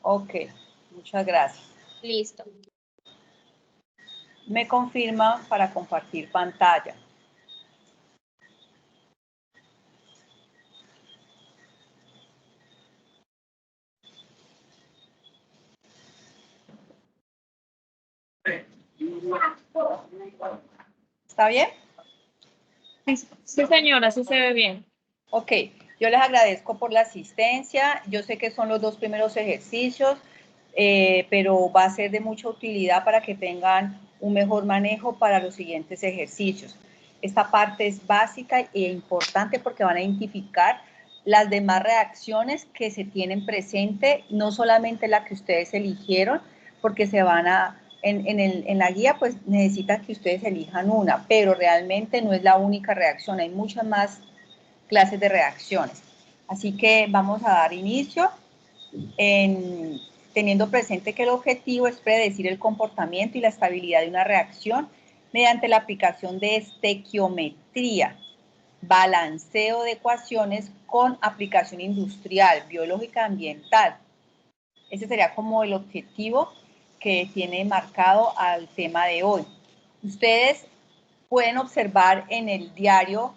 Ok, muchas gracias. Listo. Me confirma para compartir pantalla. ¿Está bien? Sí, señora, sí se ve bien. Ok, yo les agradezco por la asistencia. Yo sé que son los 2 primeros ejercicios, pero va a ser de mucha utilidad para que tengan un mejor manejo para los siguientes ejercicios. Esta parte es básica e importante porque van a identificar las demás reacciones que se tienen presente, no solamente la que ustedes eligieron, porque se van a, en la guía pues necesita que ustedes elijan una, pero realmente no es la única reacción, hay muchas más clases de reacciones. Así que vamos a dar inicio teniendo presente que el objetivo es predecir el comportamiento y la estabilidad de una reacción mediante la aplicación de estequiometría, balanceo de ecuaciones con aplicación industrial, biológica, ambiental. Ese sería como el objetivo que tiene marcado al tema de hoy. Ustedes pueden observar en el diario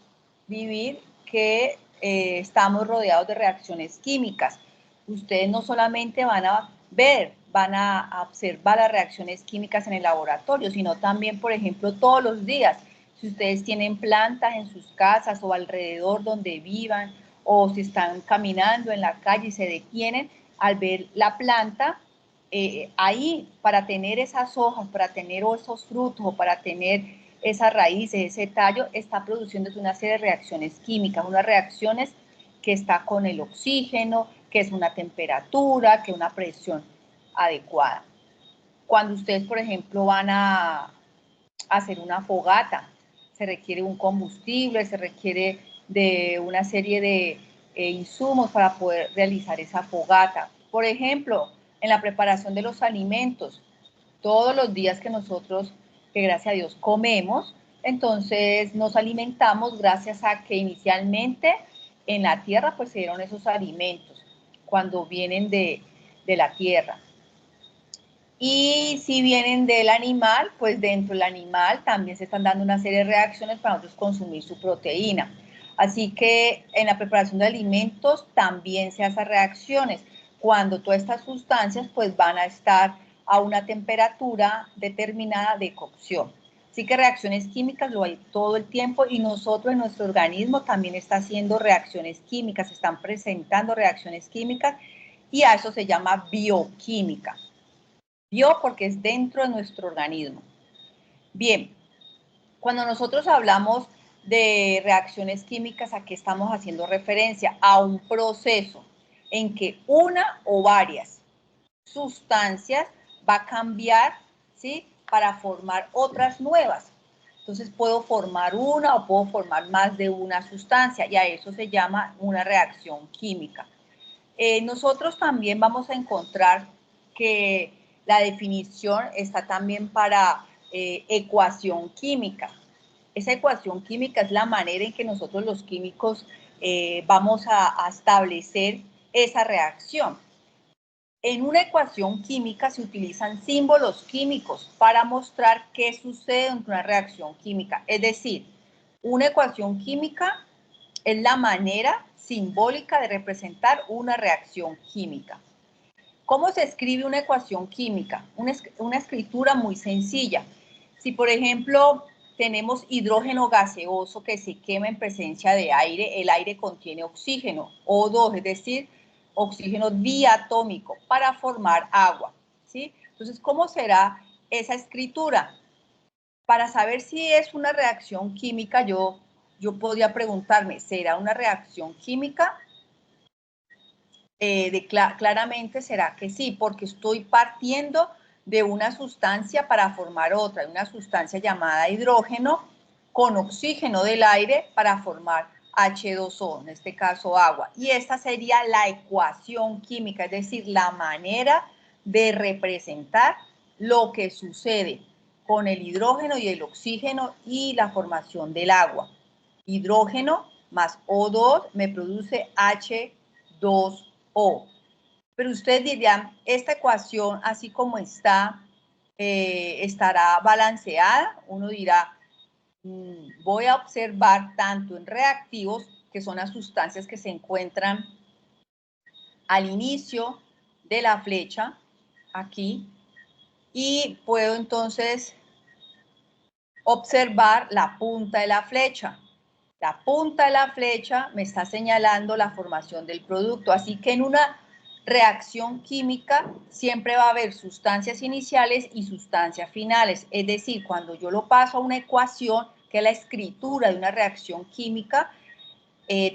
vivir que estamos rodeados de reacciones químicas. Ustedes no solamente van a ver, van a observar las reacciones químicas en el laboratorio, sino también, por ejemplo, todos los días. Si ustedes tienen plantas en sus casas o alrededor donde vivan, o si están caminando en la calle y se detienen, al ver la planta, ahí para tener esas hojas, para tener esos frutos o para tener esas raíces, ese tallo, está produciendo una serie de reacciones químicas, unas reacciones que está con el oxígeno, que es una temperatura, que es una presión adecuada. Cuando ustedes, por ejemplo, van a hacer una fogata, se requiere un combustible, se requiere de una serie de insumos para poder realizar esa fogata. Por ejemplo, en la preparación de los alimentos, todos los días que nosotros, que gracias a Dios comemos, entonces nos alimentamos gracias a que inicialmente en la tierra pues se dieron esos alimentos cuando vienen de la tierra. Y si vienen del animal, pues dentro del animal también se están dando una serie de reacciones para nosotros consumir su proteína. Así que en la preparación de alimentos también se hacen reacciones cuando todas estas sustancias pues van a estar a una temperatura determinada de cocción. Así que reacciones químicas lo hay todo el tiempo y nosotros en nuestro organismo también está haciendo reacciones químicas, se están presentando reacciones químicas y a eso se llama bioquímica. Bio porque es dentro de nuestro organismo. Bien, cuando nosotros hablamos de reacciones químicas, ¿a qué estamos haciendo referencia? A un proceso en que una o varias sustancias va a cambiar, ¿sí? Para formar otras nuevas. Entonces puedo formar una o puedo formar más de una sustancia y a eso se llama una reacción química. Nosotros también vamos a encontrar que la definición está también para ecuación química. Esa ecuación química es la manera en que nosotros los químicos vamos a establecer esa reacción. En una ecuación química se utilizan símbolos químicos para mostrar qué sucede en una reacción química. Es decir, una ecuación química es la manera simbólica de representar una reacción química. ¿Cómo se escribe una ecuación química? Una escritura muy sencilla. Si, por ejemplo, tenemos hidrógeno gaseoso que se quema en presencia de aire, el aire contiene oxígeno, O2, es decir, oxígeno diatómico para formar agua, ¿sí? Entonces, ¿cómo será esa escritura? Para saber si es una reacción química, yo podría preguntarme, ¿será una reacción química? Claramente será que sí, porque estoy partiendo de una sustancia para formar otra, una sustancia llamada hidrógeno con oxígeno del aire para formar H2O, en este caso agua. Y esta sería la ecuación química, es decir, la manera de representar lo que sucede con el hidrógeno y el oxígeno y la formación del agua. Hidrógeno más O2 me produce H2O. Pero ustedes dirían, esta ecuación, así como está, estará balanceada. Uno dirá, voy a observar tanto en reactivos, que son las sustancias que se encuentran al inicio de la flecha, aquí, y puedo entonces observar la punta de la flecha. La punta de la flecha me está señalando la formación del producto, así que en una reacción química siempre va a haber sustancias iniciales y sustancias finales, es decir, cuando yo lo paso a una ecuación, que es la escritura de una reacción química,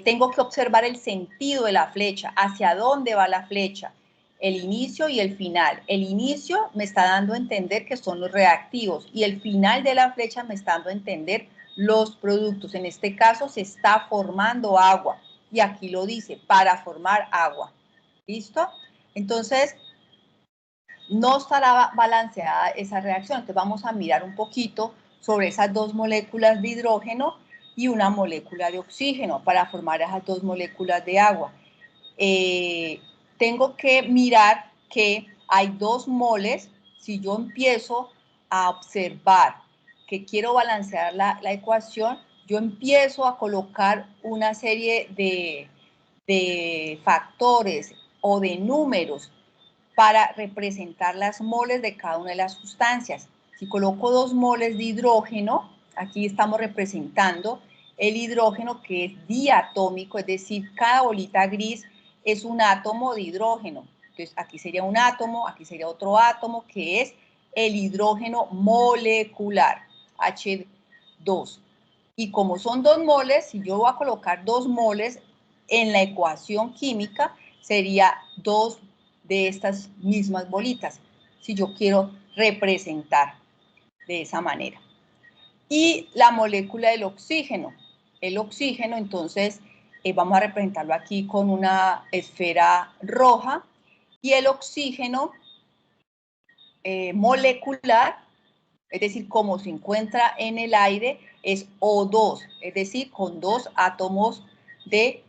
tengo que observar el sentido de la flecha, hacia dónde va la flecha, el inicio y el final. El inicio me está dando a entender que son los reactivos y el final de la flecha me está dando a entender los productos. En este caso se está formando agua y aquí lo dice, para formar agua. ¿Listo? Entonces, no estará balanceada esa reacción. Entonces vamos a mirar un poquito sobre esas dos moléculas de hidrógeno y una molécula de oxígeno para formar esas dos moléculas de agua. Tengo que mirar que hay 2 moles. Si yo empiezo a observar que quiero balancear la ecuación, yo empiezo a colocar una serie de factores o de números para representar las moles de cada una de las sustancias. Si coloco 2 moles de hidrógeno, aquí estamos representando el hidrógeno que es diatómico, es decir, cada bolita gris es un átomo de hidrógeno. Entonces, aquí sería un átomo, aquí sería otro átomo, que es el hidrógeno molecular, H2. Y como son 2 moles, si yo voy a colocar 2 moles en la ecuación química, sería 2 de estas mismas bolitas, si yo quiero representar de esa manera. Y la molécula del oxígeno. El oxígeno, entonces, vamos a representarlo aquí con una esfera roja. Y el oxígeno molecular, es decir, como se encuentra en el aire, es O2, es decir, con 2 átomos de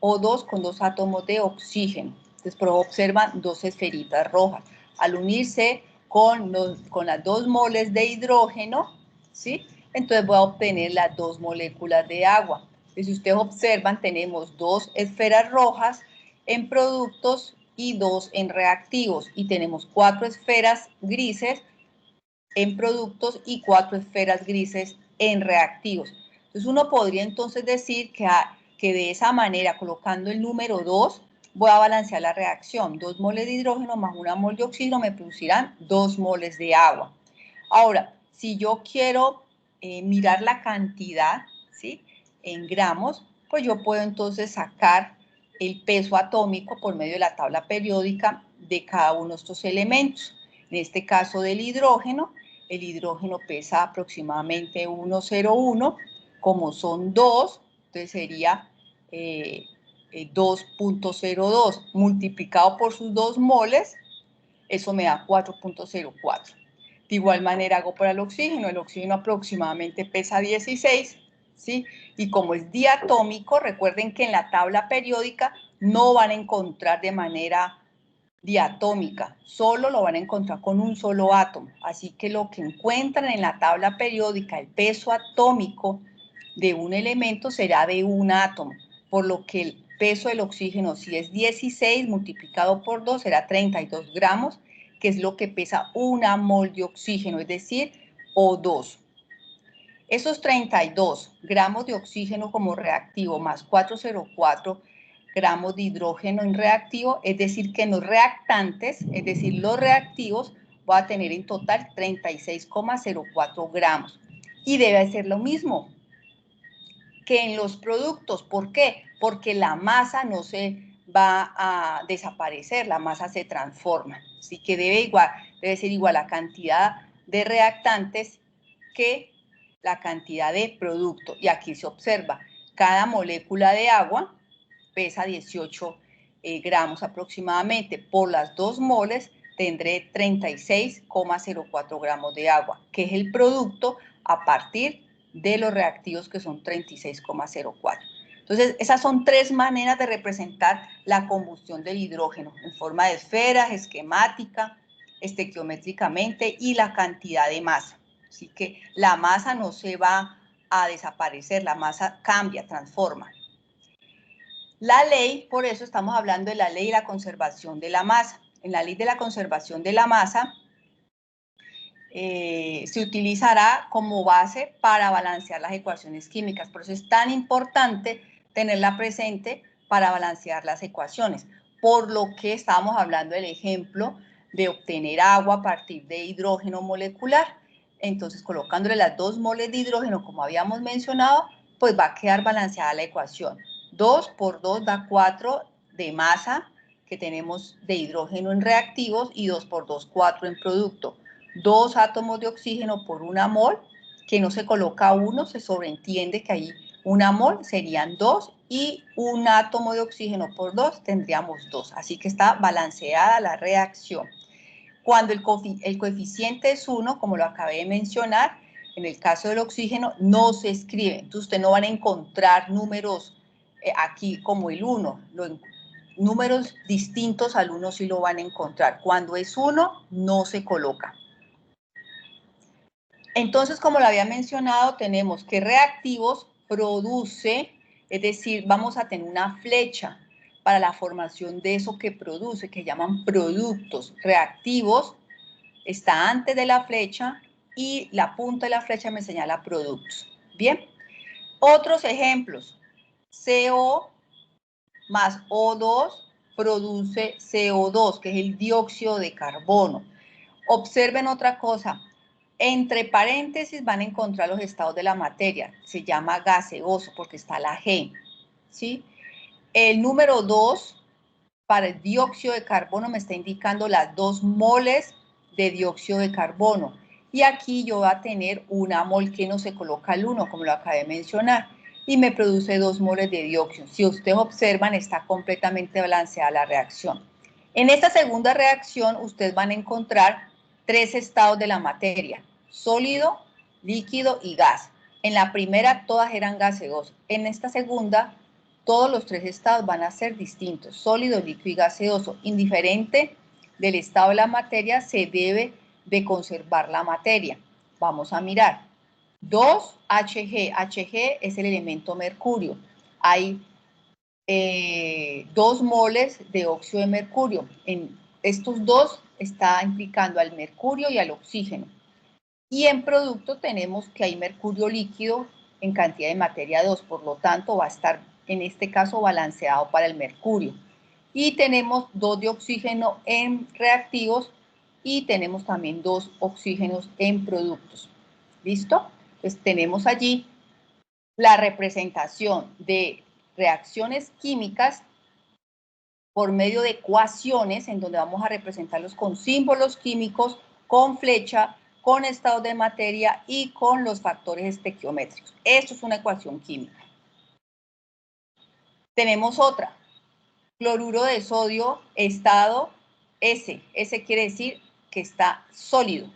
O2 con 2 átomos de oxígeno. Entonces, pero observan 2 esferitas rojas. Al unirse con las 2 moles de hidrógeno, ¿sí? Entonces voy a obtener las 2 moléculas de agua. Entonces, si ustedes observan, tenemos 2 esferas rojas en productos y 2 en reactivos. Y tenemos 4 esferas grises en productos y 4 esferas grises en reactivos. Entonces uno podría entonces decir que de esa manera, colocando el número 2, voy a balancear la reacción. 2 moles de hidrógeno más 1 mol de oxígeno me producirán 2 moles de agua. Ahora, si yo quiero mirar la cantidad, ¿sí?, en gramos, pues yo puedo entonces sacar el peso atómico por medio de la tabla periódica de cada uno de estos elementos. En este caso del hidrógeno, el hidrógeno pesa aproximadamente 1,01, como son 2, entonces sería 2,02 multiplicado por sus 2 moles, eso me da 4,04. De igual manera hago para el oxígeno aproximadamente pesa 16, ¿sí? Y como es diatómico, recuerden que en la tabla periódica no van a encontrar de manera diatómica, solo lo van a encontrar con un solo átomo. Así que lo que encuentran en la tabla periódica, el peso atómico de un elemento será de un átomo, por lo que el peso del oxígeno, si es 16 multiplicado por 2, será 32 gramos, que es lo que pesa 1 mol de oxígeno, es decir, O2. Esos 32 gramos de oxígeno como reactivo más 404 gramos de hidrógeno en reactivo, es decir, que en los reactantes, es decir, los reactivos, voy a tener en total 36,04 gramos. Y debe ser lo mismo que en los productos. ¿Por qué? Porque la masa no se va a desaparecer, la masa se transforma. Así que debe ser igual la cantidad de reactantes que la cantidad de producto. Y aquí se observa, cada molécula de agua pesa 18 gramos aproximadamente. Por las 2 moles tendré 36,04 gramos de agua, que es el producto a partir de los reactivos, que son 36,04. Entonces Entonces, esas son tres maneras de representar la combustión del hidrógeno, en forma de esferas, esquemática, estequiométricamente y la cantidad de masa. Así que la masa no se va a desaparecer, la masa cambia, transforma. La ley, por eso estamos hablando de la ley de la conservación de la masa. En la ley de la conservación de la masa se utilizará como base para balancear las ecuaciones químicas. Por eso es tan importante tenerla presente para balancear las ecuaciones. Por lo que estábamos hablando del ejemplo de obtener agua a partir de hidrógeno molecular. Entonces, colocándole las 2 moles de hidrógeno, como habíamos mencionado, pues va a quedar balanceada la ecuación. 2 por 2 da 4 de masa que tenemos de hidrógeno en reactivos y 2 por 2, 4 en producto. 2 átomos de oxígeno por una mol, que no se coloca 1, se sobreentiende que ahí una mol serían 2 y un átomo de oxígeno por 2 tendríamos 2. Así que está balanceada la reacción. Cuando el coeficiente es 1, como lo acabé de mencionar, en el caso del oxígeno no se escribe. Entonces, ustedes no van a encontrar números aquí como el 1. Números distintos al 1 sí lo van a encontrar. Cuando es 1, no se coloca. Entonces, como lo había mencionado, tenemos que reactivos produce, es decir, vamos a tener una flecha para la formación de eso que produce, que llaman productos. Reactivos está antes de la flecha y la punta de la flecha me señala productos. Bien, otros ejemplos. CO más O2 produce CO2, que es el dióxido de carbono. Observen otra cosa. Entre paréntesis van a encontrar los estados de la materia. Se llama gaseoso porque está la G. ¿Sí? El número 2 para el dióxido de carbono me está indicando las 2 moles de dióxido de carbono. Y aquí yo voy a tener una mol que no se coloca el 1, como lo acabé de mencionar. Y me produce 2 moles de dióxido. Si ustedes observan, está completamente balanceada la reacción. En esta segunda reacción, ustedes van a encontrar 3 estados de la materia: sólido, líquido y gas. En la primera todas eran gaseosas. En esta segunda, todos los 3 estados van a ser distintos: sólido, líquido y gaseoso. Indiferente del estado de la materia, se debe de conservar la materia. Vamos a mirar. 2Hg. Hg es el elemento mercurio. Hay 2 moles de óxido de mercurio. En estos 2 está implicando al mercurio y al oxígeno. Y en producto tenemos que hay mercurio líquido en cantidad de materia 2, por lo tanto va a estar en este caso balanceado para el mercurio. Y tenemos 2 de oxígeno en reactivos y tenemos también 2 oxígenos en productos. ¿Listo? Entonces tenemos allí la representación de reacciones químicas por medio de ecuaciones en donde vamos a representarlos con símbolos químicos, con flecha, con estados de materia y con los factores estequiométricos. Esto es una ecuación química. Tenemos otra, cloruro de sodio, estado S. S quiere decir que está sólido.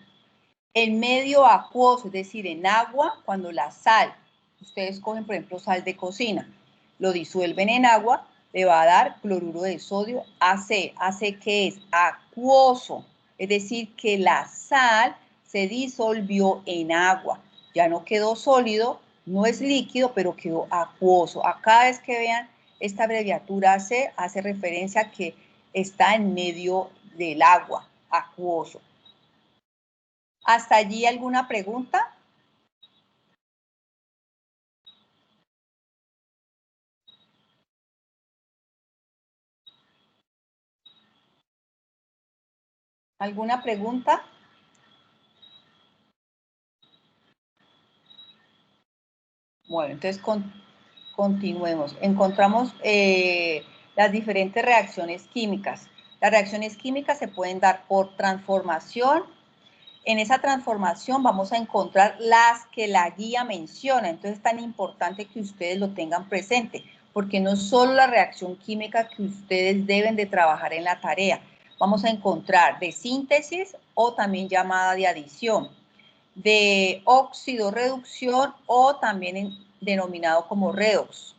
En medio acuoso, es decir, en agua, cuando la sal, ustedes cogen, por ejemplo, sal de cocina, lo disuelven en agua, le va a dar cloruro de sodio AC. AC, ¿qué es? Acuoso, es decir, que la sal se disolvió en agua. Ya no quedó sólido, no es líquido, pero quedó acuoso. A cada vez que vean esta abreviatura AC, hace referencia a que está en medio del agua, acuoso. ¿Hasta allí alguna pregunta? ¿Alguna pregunta? Bueno, entonces continuemos. Encontramos las diferentes reacciones químicas. Las reacciones químicas se pueden dar por transformación. En esa transformación vamos a encontrar las que la guía menciona. Entonces es tan importante que ustedes lo tengan presente, porque no es solo la reacción química que ustedes deben de trabajar en la tarea. Vamos a encontrar de síntesis o también llamada de adición, de óxido reducción o también denominado como redox.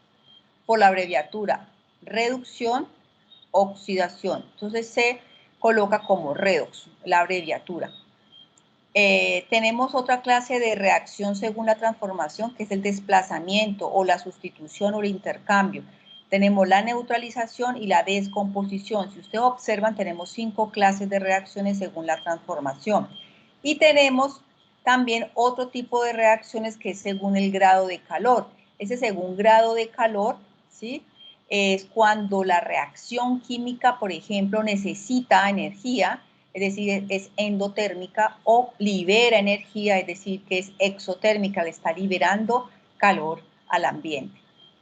por la abreviatura reducción, oxidación. Entonces se coloca como redox, la abreviatura. Tenemos otra clase de reacción según la transformación, que es el desplazamiento o la sustitución o el intercambio. Tenemos la neutralización y la descomposición. Si ustedes observan, tenemos 5 clases de reacciones según la transformación. Y tenemos también otro tipo de reacciones que es según el grado de calor. Ese según grado de calor, ¿sí?, es cuando la reacción química, por ejemplo, necesita energía, es decir, es endotérmica, o libera energía, es decir, que es exotérmica, le está liberando calor al ambiente.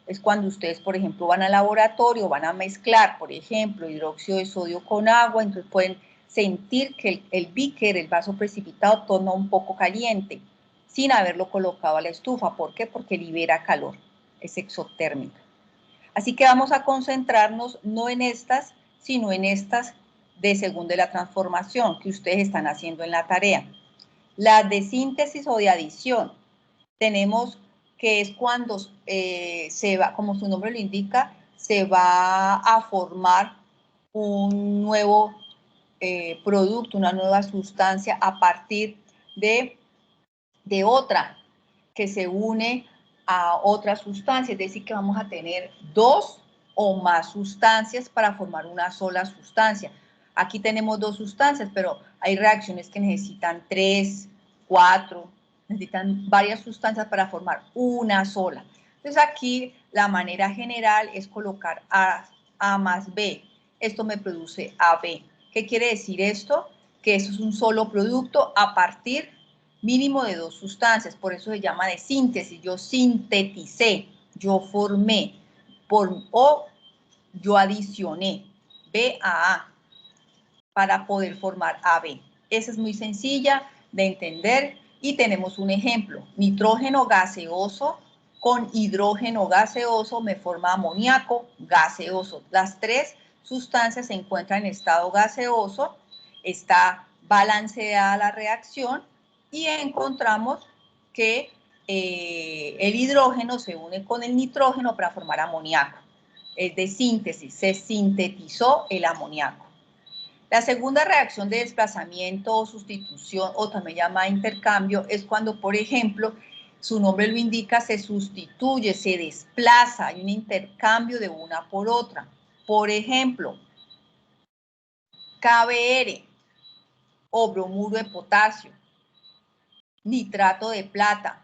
Es cuando ustedes, por ejemplo, van al laboratorio, van a mezclar, por ejemplo, hidróxido de sodio con agua, entonces pueden sentir que el beaker, el vaso precipitado, torna un poco caliente, sin haberlo colocado a la estufa. ¿Por qué? Porque libera calor, es exotérmica. Así que vamos a concentrarnos no en estas, sino en estas de según de la transformación que ustedes están haciendo en la tarea. Las de síntesis o de adición, tenemos que es cuando se va, como su nombre lo indica, se va a formar un nuevo producto, una nueva sustancia a partir de otra que se une a otra sustancia, es decir, que vamos a tener 2 o más sustancias para formar una sola sustancia. Aquí tenemos 2 sustancias, pero hay reacciones que necesitan 3, 4, necesitan varias sustancias para formar una sola. Entonces aquí la manera general es colocar A más B. Esto me produce AB. ¿Qué quiere decir esto? Que eso es un solo producto a partir mínimo de 2 sustancias, por eso se llama de síntesis. Yo sinteticé, yo formé, o yo adicioné B a A para poder formar AB. Esa es muy sencilla de entender y tenemos un ejemplo. Nitrógeno gaseoso con hidrógeno gaseoso me forma amoníaco gaseoso. Las 3 sustancias se encuentran en estado gaseoso, está balanceada la reacción y encontramos que el hidrógeno se une con el nitrógeno para formar amoníaco. Es de síntesis, se sintetizó el amoníaco. La segunda reacción de desplazamiento o sustitución, o también llamada intercambio, es cuando, por ejemplo, su nombre lo indica, se sustituye, se desplaza, hay un intercambio de una por otra. Por ejemplo, KBr o bromuro de potasio, nitrato de plata.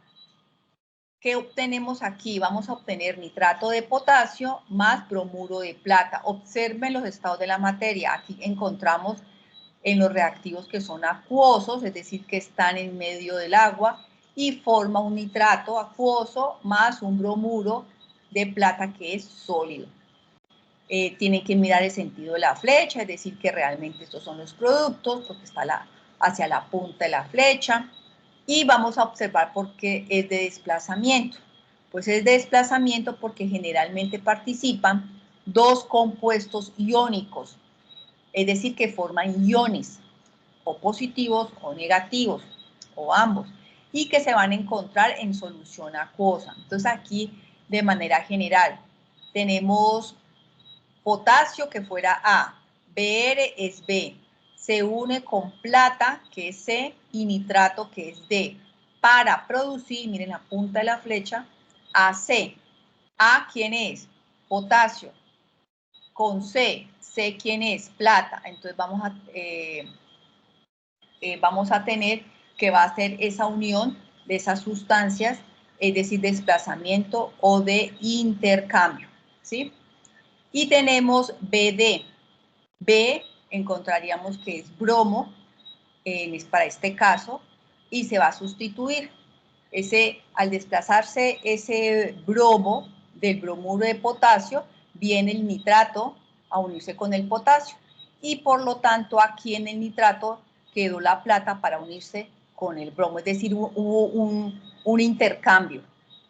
¿Qué obtenemos aquí? Vamos a obtener nitrato de potasio más bromuro de plata. Observen los estados de la materia. Aquí encontramos en los reactivos que son acuosos, es decir, que están en medio del agua, y forma un nitrato acuoso más un bromuro de plata que es sólido. Tienen que mirar el sentido de la flecha, es decir, que realmente estos son los productos, porque está hacia la punta de la flecha. Y vamos a observar por qué es de desplazamiento. Pues es de desplazamiento porque generalmente participan 2 compuestos iónicos, es decir, que forman iones, o positivos o negativos, o ambos, y que se van a encontrar en solución acuosa. Entonces aquí, de manera general, tenemos potasio que fuera A, Br es B, se une con plata que es C y nitrato que es D, para producir, miren la punta de la flecha, AC. A, ¿quién es? Potasio. Con C, C, ¿quién es? Plata. Entonces vamos a tener que va a ser esa unión de esas sustancias, es decir, desplazamiento o de intercambio, ¿sí? Y tenemos BD. B encontraríamos que es bromo, es para este caso, y se va a sustituir. Al desplazarse ese bromo del bromuro de potasio, viene el nitrato a unirse con el potasio. Y por lo tanto, aquí en el nitrato quedó la plata para unirse con el bromo. Es decir, hubo un intercambio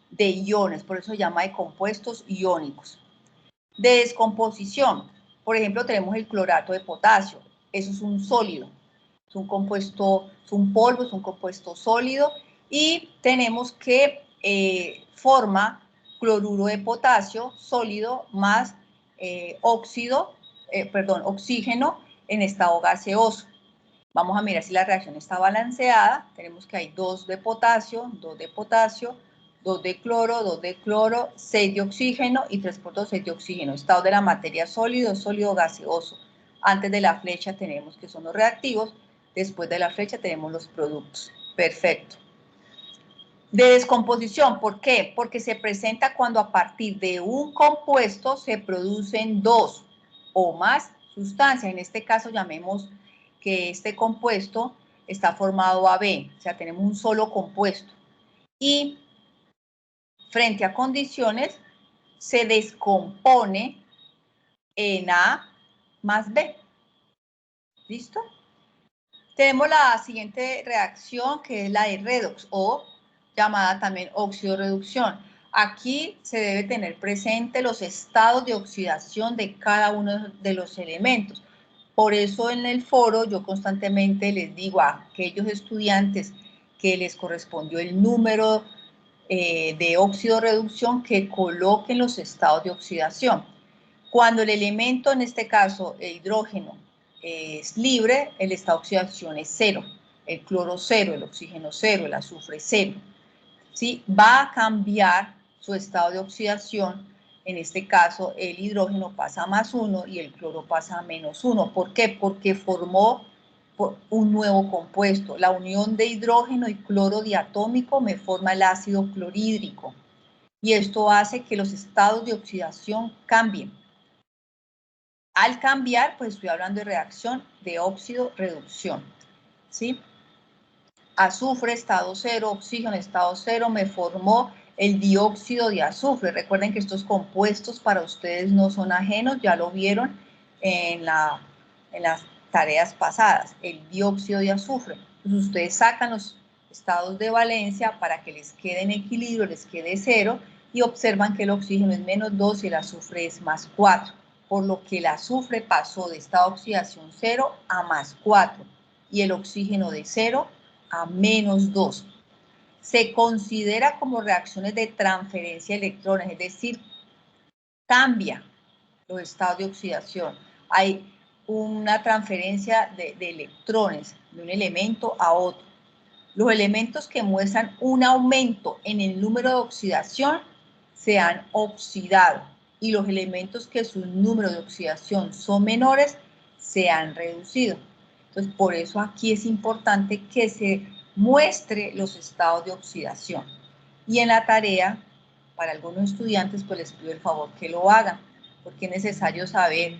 de iones, por eso se llama de compuestos iónicos. De descomposición, por ejemplo, tenemos el clorato de potasio. Eso es un sólido, es un compuesto, es un polvo, es un compuesto sólido, y tenemos que forma cloruro de potasio sólido más oxígeno en estado gaseoso. Vamos a mirar si la reacción está balanceada. Tenemos que hay 2 de potasio, 2 de potasio, 2 de cloro, 6 de oxígeno y 3 por 2, 6 de oxígeno. Estado de la materia sólido, sólido gaseoso. Antes de la flecha tenemos que son los reactivos, después de la flecha tenemos los productos. Perfecto. De descomposición, ¿por qué? Porque se presenta cuando a partir de un compuesto se producen 2 o más sustancias. En este caso llamemos que este compuesto está formado AB, o sea, tenemos un solo compuesto. Y frente a condiciones se descompone en A más B. ¿Listo? Tenemos la siguiente reacción que es la de redox o llamada también oxidorreducción. Aquí se debe tener presente los estados de oxidación de cada uno de los elementos. Por eso en el foro yo constantemente les digo a aquellos estudiantes que les correspondió el número de oxidorreducción que coloquen los estados de oxidación. Cuando el elemento, en este caso el hidrógeno, es libre, el estado de oxidación es 0, el cloro 0, el oxígeno 0, el azufre 0. ¿Sí? Va a cambiar su estado de oxidación, en este caso el hidrógeno pasa a +1 y el cloro pasa a -1. ¿Por qué? Porque formó un nuevo compuesto. La unión de hidrógeno y cloro diatómico me forma el ácido clorhídrico y esto hace que los estados de oxidación cambien. Al cambiar, pues estoy hablando de reacción de óxido-reducción, ¿sí? Azufre, estado 0, oxígeno, estado 0, me formó el dióxido de azufre. Recuerden que estos compuestos para ustedes no son ajenos, ya lo vieron en las tareas pasadas, el dióxido de azufre. Entonces ustedes sacan los estados de valencia para que les quede en equilibrio, les quede 0, y observan que el oxígeno es -2 y el azufre es +4, por lo que el azufre pasó de estado de oxidación 0 a +4 y el oxígeno de 0 a -2. Se considera como reacciones de transferencia de electrones, es decir, cambia los estados de oxidación. Hay una transferencia de electrones de un elemento a otro. Los elementos que muestran un aumento en el número de oxidación se han oxidado y los elementos que su número de oxidación son menores se han reducido. Entonces, por eso aquí es importante que se muestre los estados de oxidación. Y en la tarea, para algunos estudiantes, pues les pido el favor que lo hagan, porque es necesario saber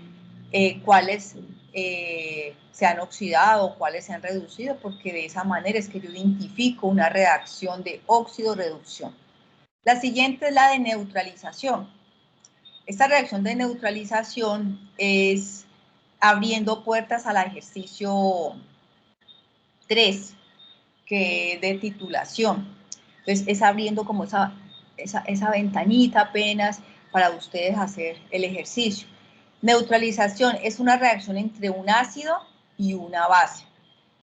cuáles se han oxidado, cuáles se han reducido, porque de esa manera es que yo identifico una reacción de óxido-reducción. La siguiente es la de neutralización. Esta reacción de neutralización es abriendo puertas al ejercicio 3, que es de titulación. Entonces, es abriendo como esa ventanita apenas para ustedes hacer el ejercicio. Neutralización es una reacción entre un ácido y una base.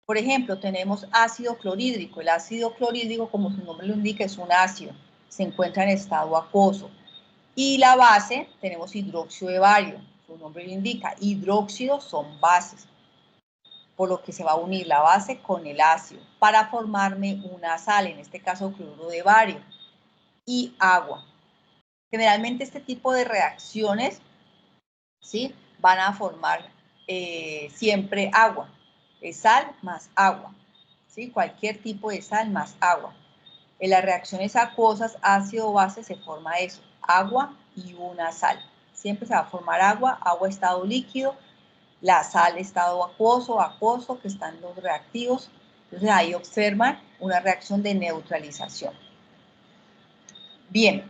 Por ejemplo, tenemos ácido clorhídrico. El ácido clorhídrico, como su nombre lo indica, es un ácido. Se encuentra en estado acuoso. Y la base, tenemos hidróxido de bario. Su nombre lo indica. Hidróxidos son bases, por lo que se va a unir la base con el ácido para formarme una sal, en este caso cloruro de bario, y agua. Generalmente este tipo de reacciones, ¿sí?, van a formar siempre agua, es sal más agua, ¿sí?, cualquier tipo de sal más agua. En las reacciones acuosas, ácido-base, se forma eso, agua y una sal. Siempre se va a formar agua, agua estado líquido, la sal estado acuoso, que están los reactivos. Entonces ahí observan una reacción de neutralización. Bien,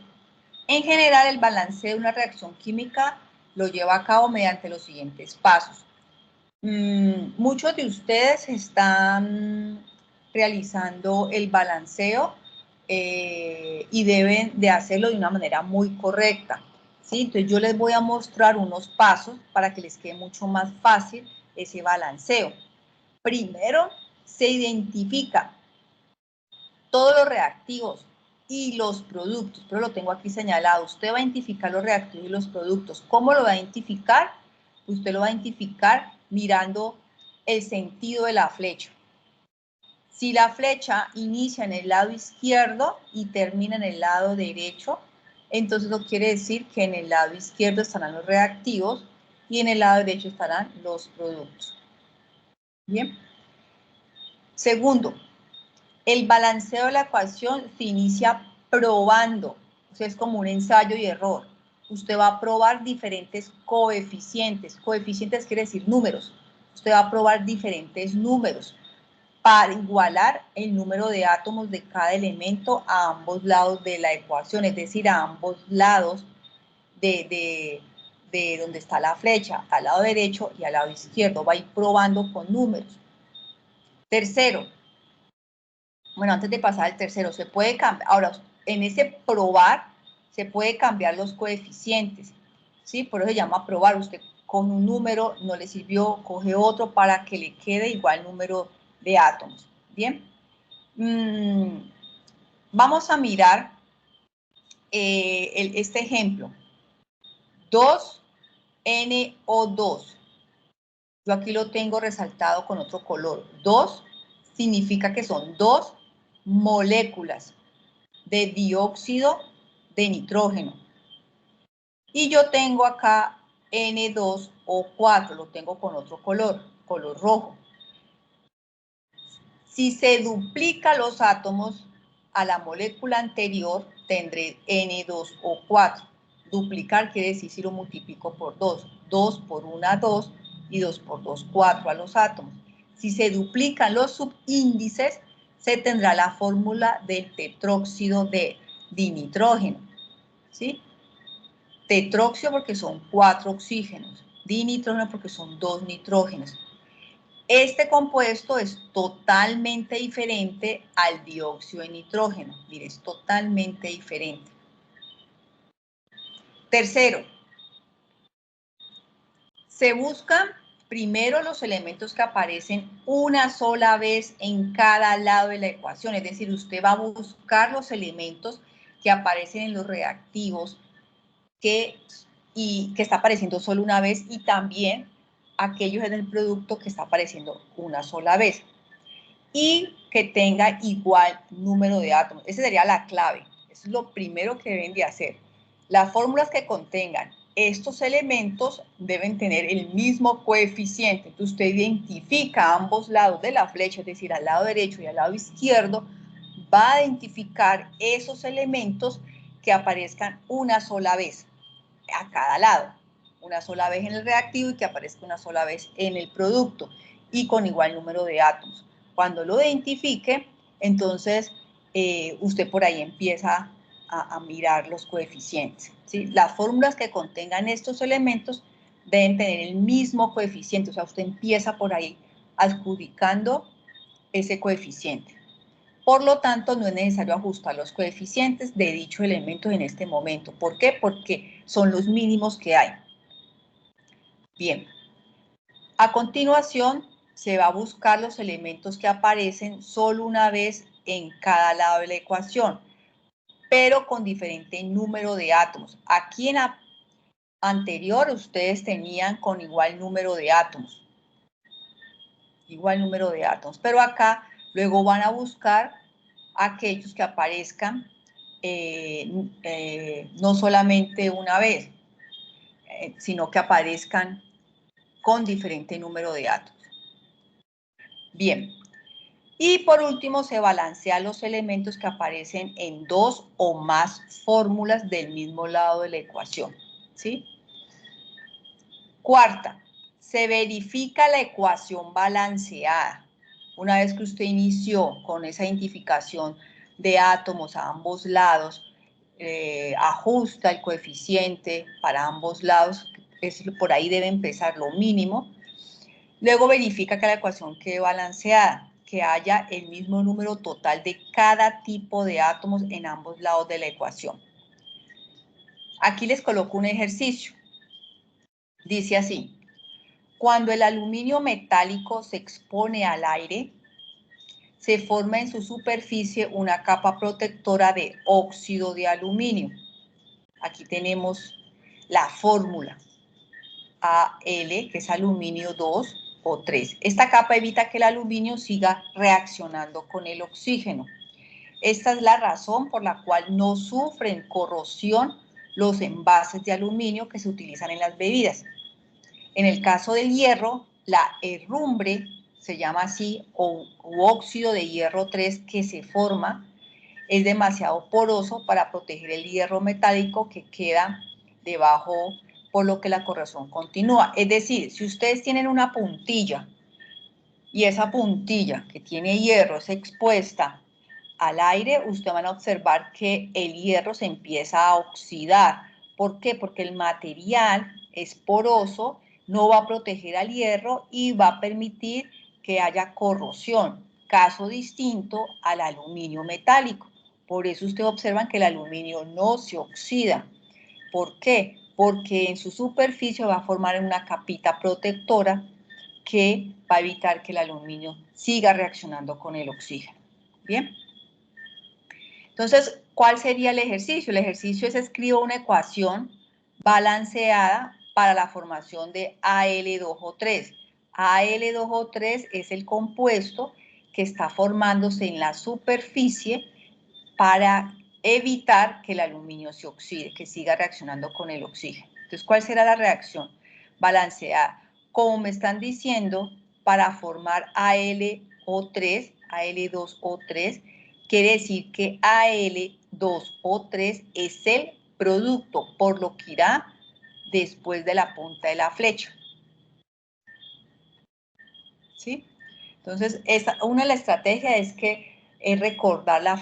en general el balanceo de una reacción química lo lleva a cabo mediante los siguientes pasos. Muchos de ustedes están realizando el balanceo y deben de hacerlo de una manera muy correcta, ¿sí? Entonces yo les voy a mostrar unos pasos para que les quede mucho más fácil ese balanceo. Primero, se identifica todos los reactivos y los productos, pero lo tengo aquí señalado. Usted va a identificar los reactivos y los productos. ¿Cómo lo va a identificar? Usted lo va a identificar mirando el sentido de la flecha. Si la flecha inicia en el lado izquierdo y termina en el lado derecho, entonces eso quiere decir que en el lado izquierdo estarán los reactivos y en el lado derecho estarán los productos. Bien. Segundo, el balanceo de la ecuación se inicia probando. O sea, es como un ensayo y error. Usted va a probar diferentes coeficientes. Coeficientes quiere decir números. Usted va a probar diferentes números para igualar el número de átomos de cada elemento a ambos lados de la ecuación, es decir, a ambos lados de donde está la flecha, al lado derecho y al lado izquierdo. Va a ir probando con números. Tercero, bueno, antes de pasar al tercero, se puede cambiar, ahora, en ese probar, se puede cambiar los coeficientes, ¿sí? Por eso se llama probar. Usted con un número no le sirvió, coge otro para que le quede igual número de átomos, ¿bien? Vamos a mirar este ejemplo. 2NO2. Yo aquí lo tengo resaltado con otro color. 2 significa que son 2 moléculas de dióxido de nitrógeno. Y yo tengo acá N2O4, lo tengo con otro color rojo. Si se duplica los átomos a la molécula anterior, tendré N2O4. Duplicar quiere decir si lo multiplico por 2. 2 por 1, 2 y 2 por 2, 4 a los átomos. Si se duplican los subíndices, se tendrá la fórmula del tetróxido de dinitrógeno. ¿Sí? Tetróxido porque son 4 oxígenos. Dinitrógeno porque son 2 nitrógenos. Este compuesto es totalmente diferente al dióxido de nitrógeno. Mire, es totalmente diferente. Tercero, se buscan primero los elementos que aparecen una sola vez en cada lado de la ecuación. Es decir, usted va a buscar los elementos que aparecen en los reactivos que está apareciendo solo una vez y también aquellos en el producto que está apareciendo una sola vez. Y que tenga igual número de átomos. Esa sería la clave. Eso es lo primero que deben de hacer. Las fórmulas que contengan estos elementos deben tener el mismo coeficiente. Entonces usted identifica a ambos lados de la flecha, es decir, al lado derecho y al lado izquierdo, va a identificar esos elementos que aparezcan una sola vez a cada lado. Una sola vez en el reactivo y que aparezca una sola vez en el producto y con igual número de átomos. Cuando lo identifique, entonces usted por ahí empieza a mirar los coeficientes, ¿sí? Las fórmulas que contengan estos elementos deben tener el mismo coeficiente, o sea, usted empieza por ahí adjudicando ese coeficiente. Por lo tanto, no es necesario ajustar los coeficientes de dichos elementos en este momento. ¿Por qué? Porque son los mínimos que hay. Bien. A continuación, se va a buscar los elementos que aparecen solo una vez en cada lado de la ecuación, pero con diferente número de átomos. Aquí en la anterior ustedes tenían con igual número de átomos. Igual número de átomos. Pero acá luego van a buscar aquellos que aparezcan no solamente una vez, sino que aparezcan con diferente número de átomos. Bien, y por último se balancean los elementos que aparecen en dos o más fórmulas del mismo lado de la ecuación, ¿sí? Cuarta, se verifica la ecuación balanceada. Una vez que usted inició con esa identificación de átomos a ambos lados, ajusta el coeficiente para ambos lados, por ahí debe empezar lo mínimo. Luego verifica que la ecuación quede balanceada, que haya el mismo número total de cada tipo de átomos en ambos lados de la ecuación. Aquí les coloco un ejercicio. Dice así: cuando el aluminio metálico se expone al aire, se forma en su superficie una capa protectora de óxido de aluminio. Aquí tenemos la fórmula Al, que es aluminio 2 o 3. Esta capa evita que el aluminio siga reaccionando con el oxígeno. Esta es la razón por la cual no sufren corrosión los envases de aluminio que se utilizan en las bebidas. En el caso del hierro, la herrumbre, se llama así, o óxido de hierro 3 que se forma, es demasiado poroso para proteger el hierro metálico que queda debajo, por lo que la corrosión continúa. Es decir, si ustedes tienen una puntilla y esa puntilla que tiene hierro es expuesta al aire, ustedes van a observar que el hierro se empieza a oxidar. ¿Por qué? Porque el material es poroso, no va a proteger al hierro y va a permitir que haya corrosión, caso distinto al aluminio metálico. Por eso ustedes observan que el aluminio no se oxida. ¿Por qué? Porque en su superficie va a formar una capita protectora que va a evitar que el aluminio siga reaccionando con el oxígeno. ¿Bien? Entonces, ¿cuál sería el ejercicio? El ejercicio es escribir una ecuación balanceada para la formación de Al2O3. Al2O3 es el compuesto que está formándose en la superficie para evitar que el aluminio se oxide, que siga reaccionando con el oxígeno. Entonces, ¿cuál será la reacción balanceada? Como me están diciendo, para formar Al2O3, quiere decir que Al2O3 es el producto, por lo que irá después de la punta de la flecha. ¿Sí? Entonces, una de las estrategias es recordar la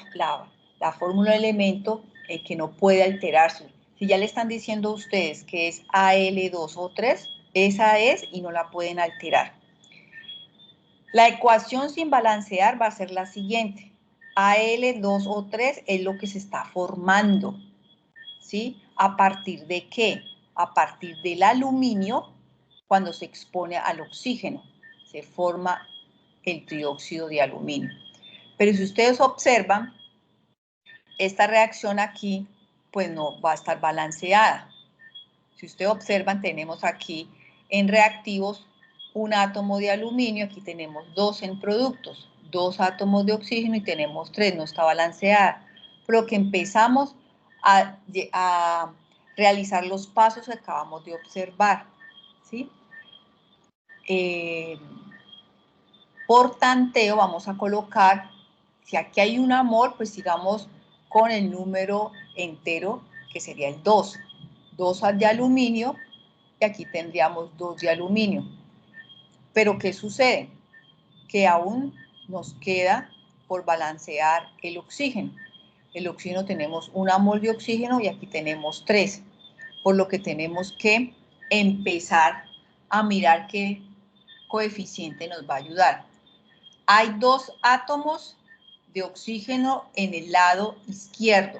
fórmula de elemento que no puede alterarse. Si ya le están diciendo a ustedes que es Al2O3, esa es y no la pueden alterar. La ecuación sin balancear va a ser la siguiente. Al2O3 es lo que se está formando, ¿sí? ¿A partir de qué? A partir del aluminio cuando se expone al oxígeno. Se forma el trióxido de aluminio. Pero si ustedes observan, esta reacción aquí, pues no va a estar balanceada. Si ustedes observan, tenemos aquí en reactivos un átomo de aluminio, aquí tenemos 2 en productos, 2 átomos de oxígeno y tenemos 3, no está balanceada. Por lo que empezamos a realizar los pasos que acabamos de observar, ¿sí? Por tanteo vamos a colocar, si aquí hay un mol, pues sigamos con el número entero, que sería el 2. 2 de aluminio, y aquí tendríamos 2 de aluminio. Pero ¿qué sucede? Que aún nos queda por balancear el oxígeno. El oxígeno tenemos 1 mol de oxígeno y aquí tenemos 3. Por lo que tenemos que empezar a mirar qué coeficiente nos va a ayudar. Hay 2 átomos de oxígeno en el lado izquierdo.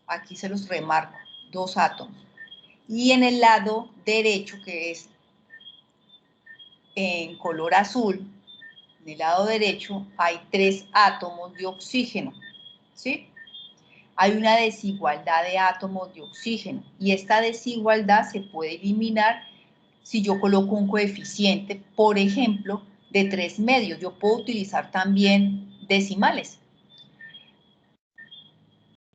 Aquí se los remarco, 2 átomos. Y en el lado derecho, que es en color azul, en el lado derecho hay 3 átomos de oxígeno, ¿sí? Hay una desigualdad de átomos de oxígeno y esta desigualdad se puede eliminar si yo coloco un coeficiente, por ejemplo, de 3 medios. Yo puedo utilizar también decimales.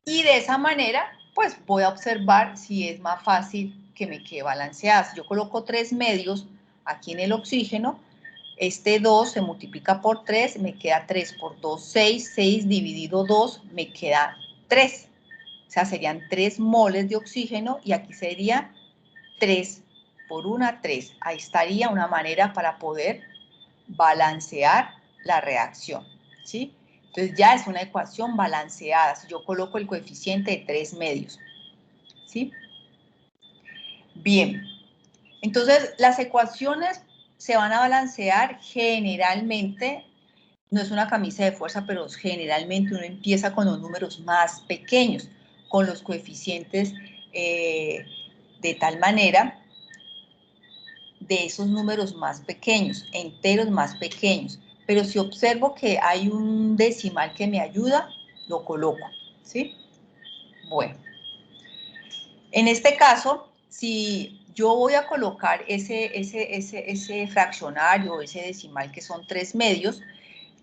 Y de esa manera, pues voy a observar si es más fácil que me quede balanceada. Si yo coloco 3 medios aquí en el oxígeno, este 2 se multiplica por 3, me queda 3 por 2, 6, 6 dividido 2, me queda 3. O sea, serían 3 moles de oxígeno y aquí sería 3 por 1, 3. Ahí estaría una manera para poder balancear la reacción, ¿sí? Entonces ya es una ecuación balanceada. Si yo coloco el coeficiente de 3 medios, ¿sí? Bien. Entonces, las ecuaciones se van a balancear generalmente, no es una camisa de fuerza, pero generalmente uno empieza con los números más pequeños, con los coeficientes de tal manera, de esos números más pequeños, enteros más pequeños. pero si observo que hay un decimal que me ayuda, lo coloco, ¿sí? Bueno, en este caso, si yo voy a colocar ese fraccionario, ese decimal que son 3/2,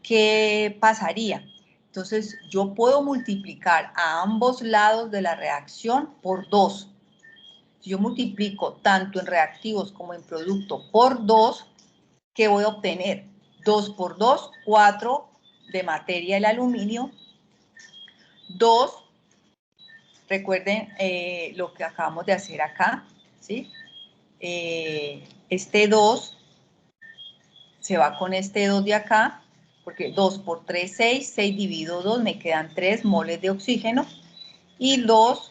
¿qué pasaría? Entonces, yo puedo multiplicar a ambos lados de la reacción por 2. Si yo multiplico tanto en reactivos como en producto por 2, ¿qué voy a obtener? 2 por 2, 4 de materia del aluminio, 2, recuerden lo que acabamos de hacer acá, ¿sí? Este 2 se va con este 2 de acá, porque 2 por 3, 6, 6 dividido 2, me quedan 3 moles de oxígeno, y 2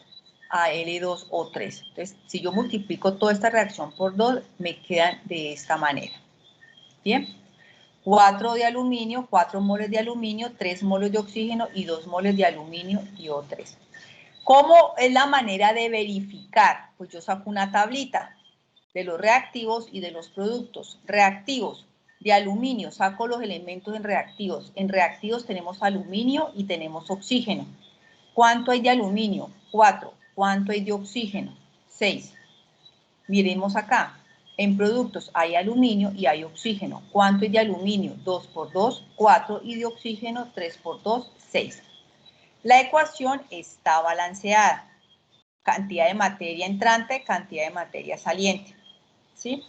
Al2O3. Entonces, si yo multiplico toda esta reacción por 2, me quedan de esta manera. Bien, 4 de aluminio, 4 moles de aluminio, 3 moles de oxígeno y 2 moles de aluminio y O3. ¿Cómo es la manera de verificar? Pues yo saco una tablita de los reactivos y de los productos. Reactivos de aluminio, saco los elementos en reactivos. En reactivos tenemos aluminio y tenemos oxígeno. ¿Cuánto hay de aluminio? 4. ¿Cuánto hay de oxígeno? 6. Miremos acá. En productos hay aluminio y hay oxígeno. ¿Cuánto hay de aluminio? 2 por 2, 4. Y de oxígeno, 3 por 2, 6. La ecuación está balanceada. Cantidad de materia entrante, cantidad de materia saliente. ¿Sí?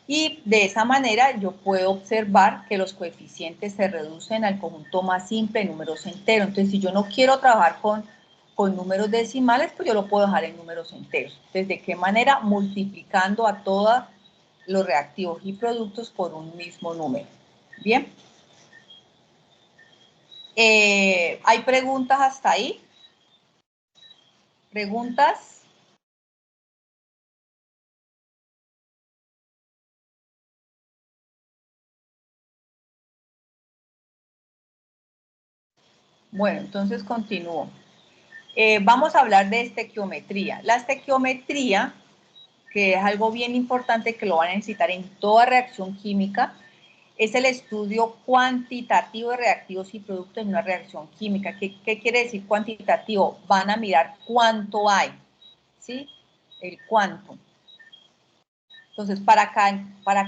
Y de esa manera yo puedo observar que los coeficientes se reducen al conjunto más simple de números enteros. Entonces, si yo no quiero trabajar con números decimales, pues yo lo puedo dejar en números enteros. Entonces, ¿de qué manera? Multiplicando a todos los reactivos y productos por un mismo número. Bien. ¿Hay preguntas hasta ahí? ¿Preguntas? Bueno, entonces continúo. Vamos a hablar de estequiometría. La estequiometría, que es algo bien importante que lo van a necesitar en toda reacción química, es el estudio cuantitativo de reactivos y productos en una reacción química. ¿Qué quiere decir cuantitativo? Van a mirar cuánto hay, ¿sí? El cuánto. Entonces, para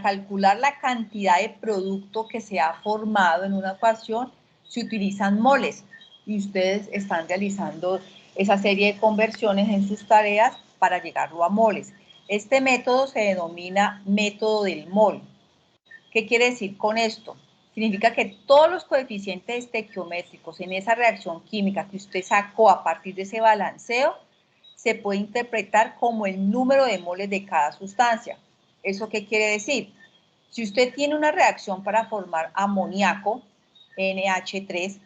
calcular la cantidad de producto que se ha formado en una ecuación, se utilizan moles. Y ustedes están realizando esa serie de conversiones en sus tareas para llegarlo a moles. Este método se denomina método del mol. ¿Qué quiere decir con esto? Significa que todos los coeficientes estequiométricos en esa reacción química que usted sacó a partir de ese balanceo se puede interpretar como el número de moles de cada sustancia. ¿Eso qué quiere decir? Si usted tiene una reacción para formar amoníaco, NH3,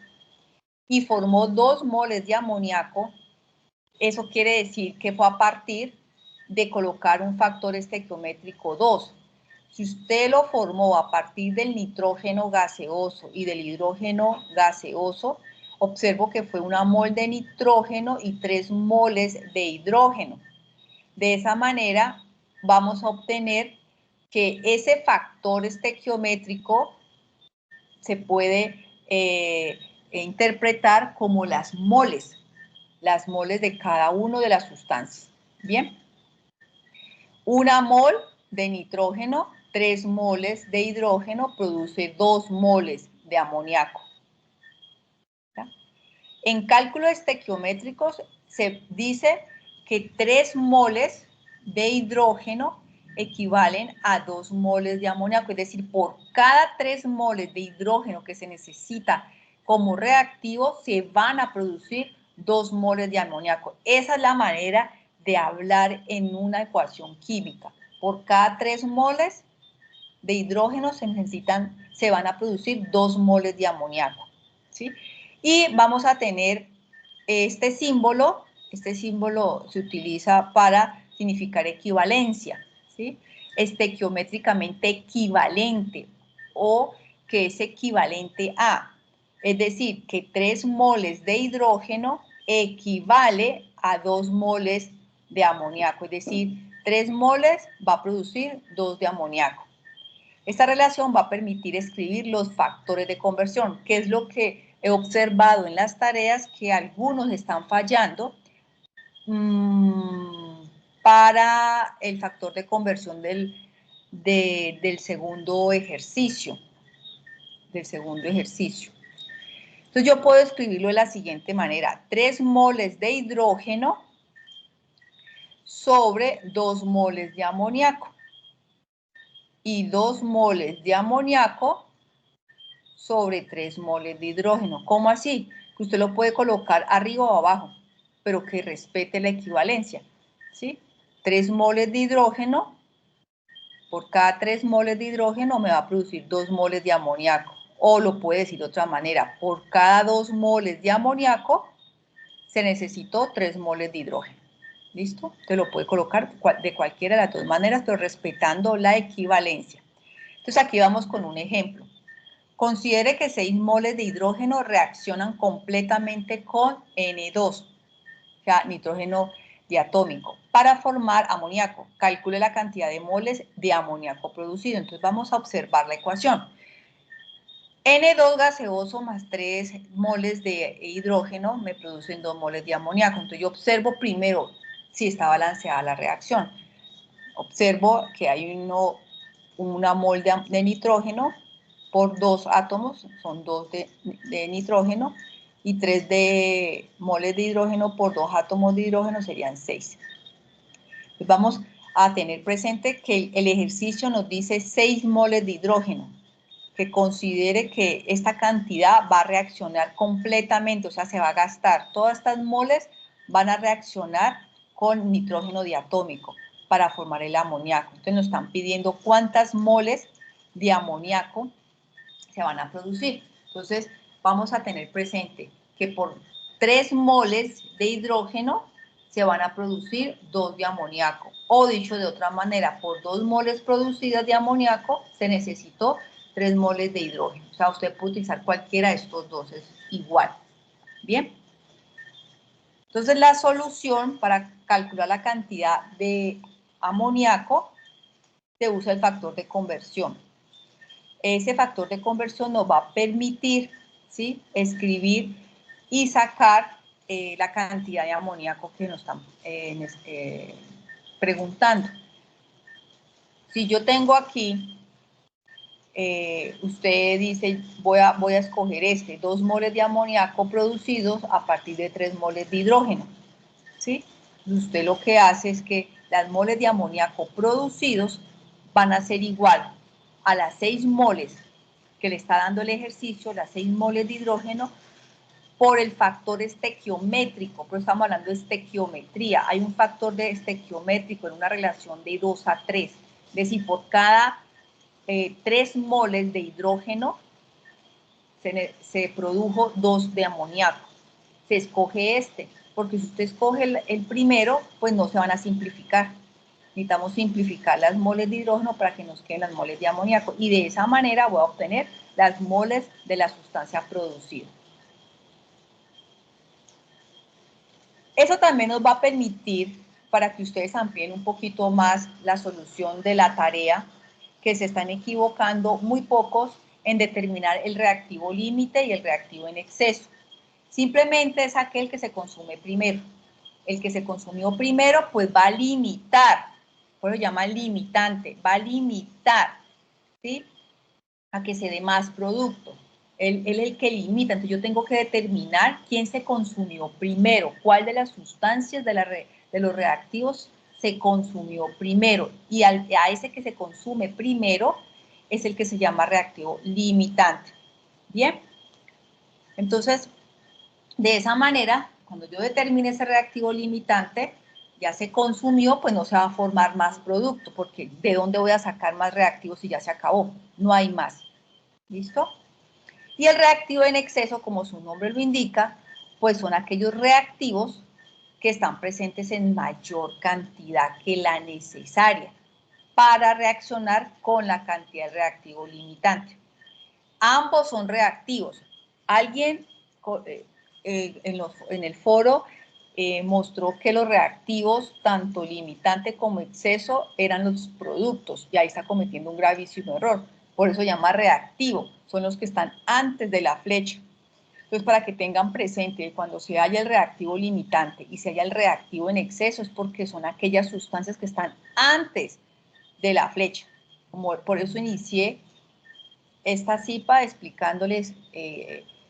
y formó 2 moles de amoníaco, eso quiere decir que fue a partir de colocar un factor estequiométrico 2. Si usted lo formó a partir del nitrógeno gaseoso y del hidrógeno gaseoso, observo que fue 1 mol de nitrógeno y 3 moles de hidrógeno. De esa manera vamos a obtener que ese factor estequiométrico se puede interpretar como las moles de cada una de las sustancias. Bien, 1 mol de nitrógeno, 3 moles de hidrógeno produce 2 moles de amoníaco. ¿Ya? En cálculos estequiométricos se dice que 3 moles de hidrógeno equivalen a 2 moles de amoníaco, es decir, por cada 3 moles de hidrógeno que se necesita como reactivo, se van a producir 2 moles de amoníaco. Esa es la manera de hablar en una ecuación química. Por cada 3 moles de hidrógeno se van a producir 2 moles de amoníaco, ¿sí? Y vamos a tener este símbolo se utiliza para significar equivalencia, ¿sí? Estequiométricamente equivalente o que es equivalente a, es decir, que 3 moles de hidrógeno equivale a 2 moles de amoníaco, es decir, 3 moles va a producir 2 de amoníaco. Esta relación va a permitir escribir los factores de conversión, que es lo que he observado en las tareas, que algunos están fallando para el factor de conversión del segundo ejercicio. Entonces yo puedo escribirlo de la siguiente manera: 3 moles de hidrógeno sobre 2 moles de amoníaco. Y 2 moles de amoníaco sobre 3 moles de hidrógeno. ¿Cómo así? Que usted lo puede colocar arriba o abajo, pero que respete la equivalencia, ¿sí? 3 moles de hidrógeno, por cada 3 moles de hidrógeno me va a producir 2 moles de amoníaco. O lo puede decir de otra manera: por cada 2 moles de amoníaco se necesitó 3 moles de hidrógeno. ¿Listo? Usted lo puede colocar de cualquiera de las dos maneras, pero respetando la equivalencia. Entonces aquí vamos con un ejemplo. Considere que 6 moles de hidrógeno reaccionan completamente con N2, o sea, nitrógeno diatómico, para formar amoníaco. Calcule la cantidad de moles de amoníaco producido. Entonces vamos a observar la ecuación. N2 gaseoso más 3 moles de hidrógeno me producen 2 moles de amoníaco. Entonces yo observo primero si está balanceada la reacción. Observo que hay una mol de nitrógeno por 2 átomos, son 2 de nitrógeno, y 3 de moles de hidrógeno por 2 átomos de hidrógeno serían 6. Entonces vamos a tener presente que el ejercicio nos dice 6 moles de hidrógeno, que considere que esta cantidad va a reaccionar completamente, o sea, se va a gastar. Todas estas moles van a reaccionar con nitrógeno diatómico para formar el amoníaco. Entonces nos están pidiendo cuántas moles de amoníaco se van a producir. Entonces vamos a tener presente que por 3 moles de hidrógeno se van a producir 2 de amoníaco. O dicho de otra manera, por 2 moles producidas de amoníaco se necesitó 3 moles de hidrógeno. O sea, usted puede utilizar cualquiera de estos dos, es igual. Bien. Entonces la solución para calcular la cantidad de amoníaco se usa el factor de conversión. Ese factor de conversión nos va a permitir, ¿sí?, escribir y sacar la cantidad de amoníaco que nos están preguntando. Si yo tengo aquí, usted dice, voy a escoger 2 moles de amoníaco producidos a partir de 3 moles de hidrógeno, ¿sí? Usted lo que hace es que las moles de amoníaco producidos van a ser igual a las 6 moles que le está dando el ejercicio, las 6 moles de hidrógeno, por el factor estequiométrico, pero estamos hablando de estequiometría. Hay un factor de estequiométrico en una relación de 2 a 3. Es decir, por cada 3 moles de hidrógeno se produjo 2 de amoníaco. Se escoge porque si usted escoge el primero, pues no se van a simplificar. Necesitamos simplificar las moles de hidrógeno para que nos queden las moles de amoníaco. Y de esa manera voy a obtener las moles de la sustancia producida. Eso también nos va a permitir, para que ustedes amplíen un poquito más la solución de la tarea, que se están equivocando muy pocos en determinar el reactivo límite y el reactivo en exceso. Simplemente es aquel que se consume primero. El que se consumió primero, pues va a limitar, por eso se llama limitante, va a limitar, ¿sí?, a que se dé más producto. Él es el que limita. Entonces yo tengo que determinar quién se consumió primero, cuál de las sustancias de los reactivos se consumió primero. Y a ese que se consume primero es el que se llama reactivo limitante. Bien. Entonces, de esa manera, cuando yo determine ese reactivo limitante, ya se consumió, pues no se va a formar más producto, porque ¿de dónde voy a sacar más reactivos si ya se acabó? No hay más. ¿Listo? Y el reactivo en exceso, como su nombre lo indica, pues son aquellos reactivos que están presentes en mayor cantidad que la necesaria para reaccionar con la cantidad de reactivo limitante. Ambos son reactivos. Alguien en el foro mostró que los reactivos, tanto limitante como exceso, eran los productos, y ahí está cometiendo un gravísimo error. Por eso se llama reactivo, son los que están antes de la flecha. Entonces, para que tengan presente, cuando se halla el reactivo limitante y se halla el reactivo en exceso, es porque son aquellas sustancias que están antes de la flecha. Por eso inicié esta CIPA explicándoles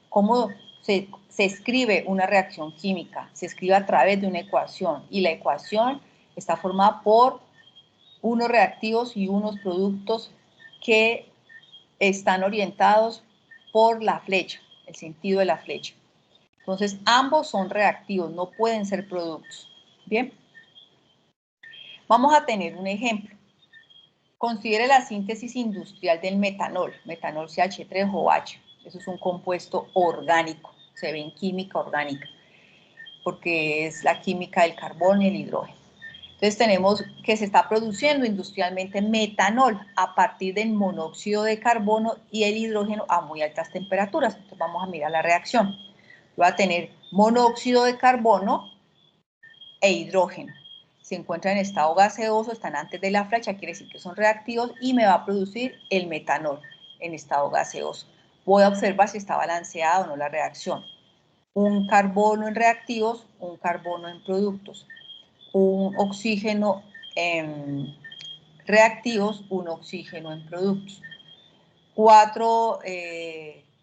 cómo se escribe una reacción química. Se escribe a través de una ecuación, y la ecuación está formada por unos reactivos y unos productos que están orientados por la flecha, el sentido de la flecha. Entonces, ambos son reactivos, no pueden ser productos. Bien, vamos a tener un ejemplo. Considere la síntesis industrial del metanol, metanol CH3OH. Eso es un compuesto orgánico, se ve en química orgánica, porque es la química del carbono y el hidrógeno. Entonces tenemos que se está produciendo industrialmente metanol a partir del monóxido de carbono y el hidrógeno a muy altas temperaturas. Entonces vamos a mirar la reacción. Voy a tener monóxido de carbono e hidrógeno. Se encuentran en estado gaseoso, están antes de la flecha, quiere decir que son reactivos, y me va a producir el metanol en estado gaseoso. Voy a observar si está balanceada o no la reacción. Un carbono en reactivos, un carbono en productos. Un oxígeno en reactivos, un oxígeno en productos. 4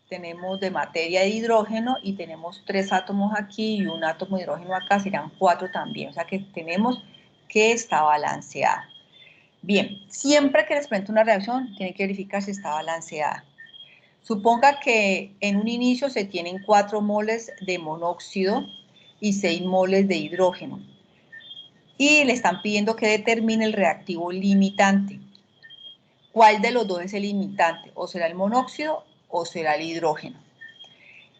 tenemos de materia de hidrógeno y tenemos 3 átomos aquí y un átomo de hidrógeno acá, serán 4 también. O sea que tenemos que está balanceada. Bien, siempre que les presente una reacción, tienen que verificar si está balanceada. Suponga que en un inicio se tienen 4 moles de monóxido y 6 moles de hidrógeno. Y le están pidiendo que determine el reactivo limitante. ¿Cuál de los dos es el limitante? ¿O será el monóxido o será el hidrógeno?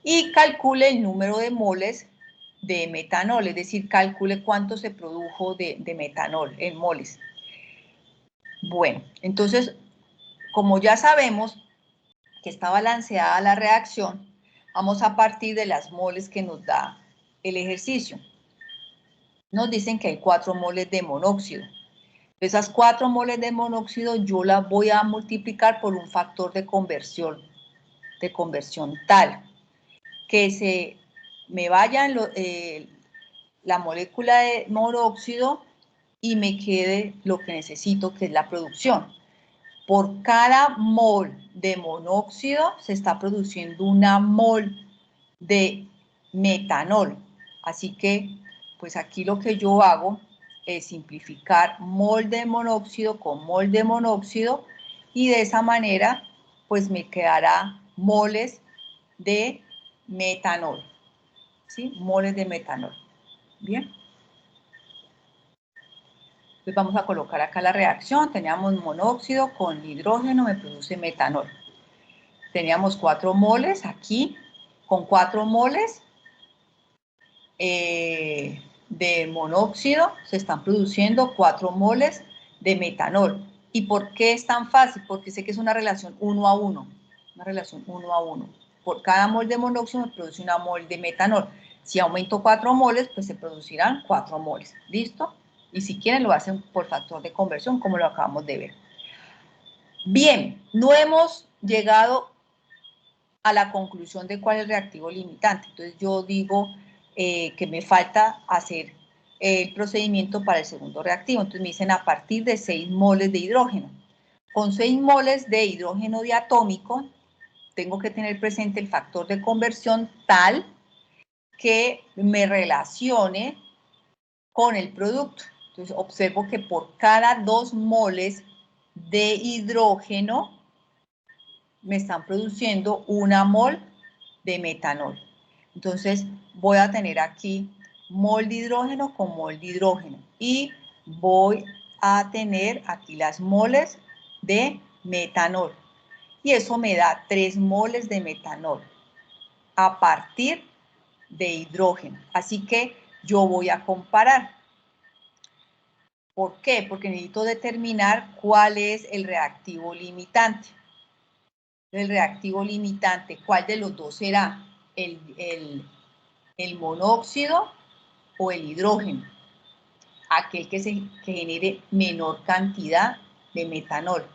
Y calcule el número de moles de metanol, es decir, calcule cuánto se produjo de metanol en moles. Bueno, entonces, como ya sabemos que está balanceada la reacción, vamos a partir de las moles que nos da el ejercicio. Nos dicen que hay 4 moles de monóxido. Esas 4 moles de monóxido yo las voy a multiplicar por un factor de conversión tal que se me vaya la molécula de monóxido y me quede lo que necesito, que es la producción. Por cada mol de monóxido se está produciendo una mol de metanol. Así que, pues aquí lo que yo hago es simplificar mol de monóxido con mol de monóxido, y de esa manera, pues me quedará moles de metanol. ¿Sí? Moles de metanol. Bien. Entonces vamos a colocar acá la reacción. Teníamos monóxido con hidrógeno, me produce metanol. Teníamos 4 moles aquí. Con 4 moles de monóxido se están produciendo 4 moles de metanol. ¿Y por qué es tan fácil? Porque sé que es una relación 1 a 1. Una relación 1 a 1. Por cada mol de monóxido me produce una mol de metanol. Si aumento 4 moles, pues se producirán 4 moles. ¿Listo? Y si quieren lo hacen por factor de conversión, como lo acabamos de ver. Bien, no hemos llegado a la conclusión de cuál es el reactivo limitante. Entonces yo digo que me falta hacer el procedimiento para el segundo reactivo. Entonces me dicen a partir de 6 moles de hidrógeno. Con 6 moles de hidrógeno diatómico tengo que tener presente el factor de conversión tal que me relacione con el producto. Entonces observo que por cada 2 moles de hidrógeno me están produciendo una mol de metanol. Entonces voy a tener aquí mol de hidrógeno con mol de hidrógeno, y voy a tener aquí las moles de metanol, y eso me da 3 moles de metanol a partir de hidrógeno. Así que yo voy a comparar. ¿Por qué? Porque necesito determinar cuál es el reactivo limitante. El reactivo limitante, ¿cuál de los dos será? ¿El monóxido o el hidrógeno, aquel que genere menor cantidad de metanol.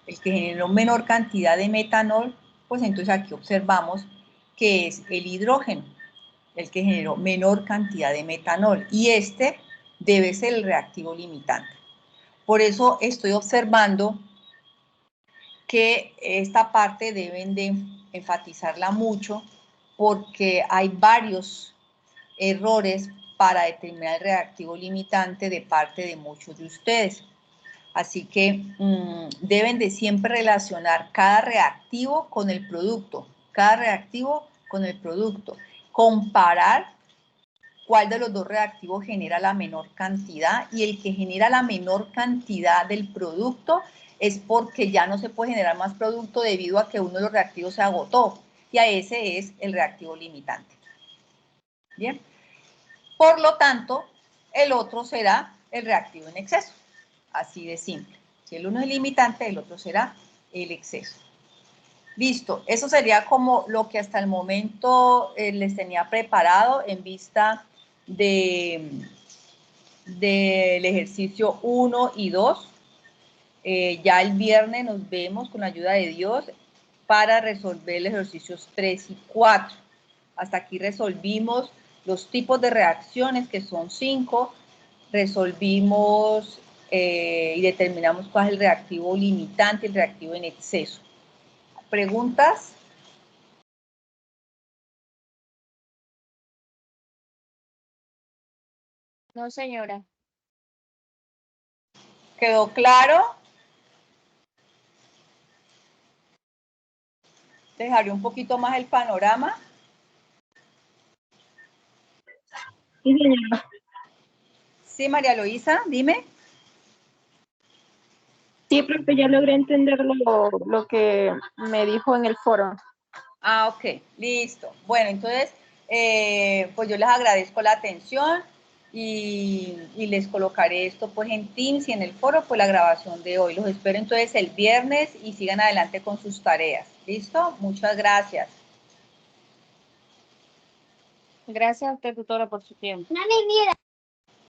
El que generó menor cantidad de metanol, pues entonces aquí observamos que es el hidrógeno, el que generó menor cantidad de metanol, y este debe ser el reactivo limitante. Por eso estoy observando que esta parte deben de enfatizarla mucho, porque hay varios errores para determinar el reactivo limitante de parte de muchos de ustedes. Así que deben de siempre relacionar cada reactivo con el producto, cada reactivo con el producto, comparar cuál de los dos reactivos genera la menor cantidad, y el que genera la menor cantidad del producto es porque ya no se puede generar más producto debido a que uno de los reactivos se agotó, y a ese es el reactivo limitante. Bien, por lo tanto, el otro será el reactivo en exceso, así de simple. Si el uno es el limitante, el otro será el exceso. Listo, eso sería como lo que hasta el momento les tenía preparado en vista del ejercicio 1 y 2. Ya el viernes nos vemos con la ayuda de Dios para resolver los ejercicios 3 y 4. Hasta aquí resolvimos los tipos de reacciones, que son 5. Resolvimos y determinamos cuál es el reactivo limitante y el reactivo en exceso. ¿Preguntas? No, señora. ¿Quedó claro? Dejaré un poquito más el panorama. Sí, señora. Sí, María Luisa, dime. Sí, profe, ya logré entender lo que me dijo en el foro. Ah, ok, listo. Bueno, entonces, pues yo les agradezco la atención y les colocaré esto pues en Teams y en el foro, pues la grabación de hoy. Los espero entonces el viernes y sigan adelante con sus tareas. ¿Listo? Muchas gracias. Gracias a usted, tutora, por su tiempo.